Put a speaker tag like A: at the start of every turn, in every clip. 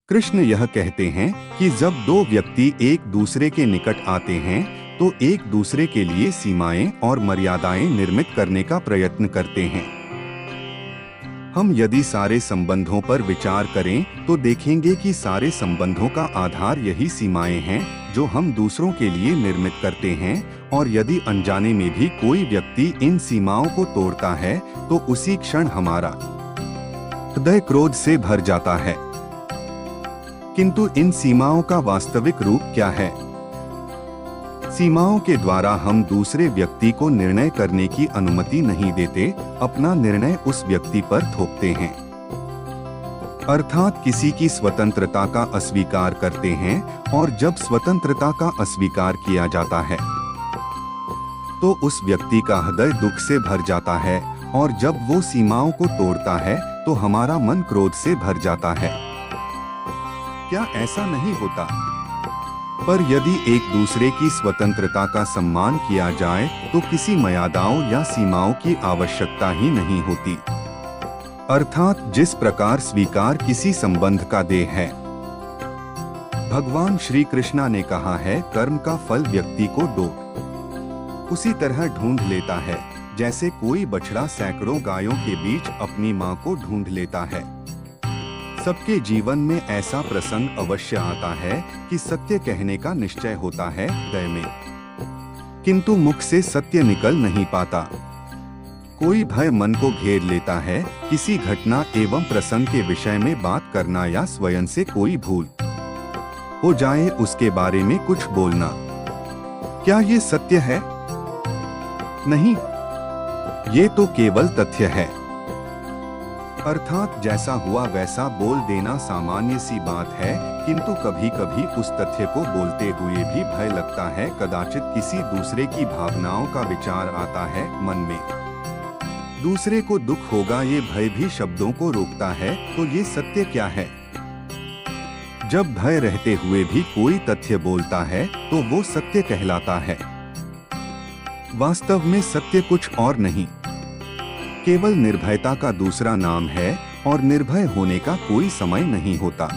A: कृष्ण यह कहते हैं कि जब दो व्यक्ति एक दूसरे के निकट आते हैं तो एक दूसरे के लिए सीमाएं और मर्यादाएं निर्मित करने का प्रयत्न करते हैं। हम यदि सारे संबंधों पर विचार करें तो देखेंगे कि सारे संबंधों का आधार यही सीमाएं हैं जो हम दूसरों के लिए निर्मित करते हैं, और यदि अनजाने में भी कोई व्यक्ति इन सीमाओं को तोड़ता है तो उसी क्षण हमारा हृदय क्रोध से भर जाता है। किंतु इन सीमाओं का वास्तविक रूप क्या है? सीमाओं के द्वारा हम दूसरे व्यक्ति को निर्णय करने की अनुमति नहीं देते, अपना निर्णय उस व्यक्ति पर थोपते हैं। अर्थात किसी की स्वतंत्रता का अस्वीकार करते हैं, और जब स्वतंत्रता का अस्वीकार किया जाता है तो उस व्यक्ति का हृदय दुख से भर जाता है, और जब वो सीमाओं को तोड़ता है तो हमारा मन क्रोध से भर जाता है। क्या ऐसा नहीं होता? पर यदि एक दूसरे की स्वतंत्रता का सम्मान किया जाए तो किसी मर्यादाओं या सीमाओं की आवश्यकता ही नहीं होती। अर्थात जिस प्रकार स्वीकार किसी संबंध का देह है। भगवान श्री कृष्णा ने कहा है, कर्म का फल व्यक्ति को डोक उसी तरह ढूंढ लेता है जैसे कोई बछड़ा सैकड़ों गायों के बीच अपनी मां को ढूंढ लेता है। सबके जीवन में ऐसा प्रसंग अवश्य आता है कि सत्य कहने का निश्चय होता है हृदय में, किंतु मुख से सत्य निकल नहीं पाता। कोई भय मन को घेर लेता है, किसी घटना एवं प्रसंग के विषय में बात करना या स्वयं से कोई भूल हो जाए उसके बारे में कुछ बोलना। क्या ये सत्य है? नहीं, ये तो केवल तथ्य है। अर्थात जैसा हुआ वैसा बोल देना सामान्य सी बात है, किंतु कभी कभी उस तथ्य को बोलते हुए भी भय लगता है। कदाचित किसी दूसरे की भावनाओं का विचार आता है मन में, दूसरे को दुख होगा, ये भय भी शब्दों को रोकता है। तो ये सत्य क्या है? जब भय रहते हुए भी कोई तथ्य बोलता है तो वो सत्य कहलाता है। वास्तव में सत्य कुछ और नहीं, केवल निर्भयता का दूसरा नाम है, और निर्भय होने का कोई समय नहीं होता,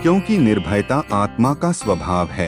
A: क्योंकि निर्भयता आत्मा का स्वभाव है।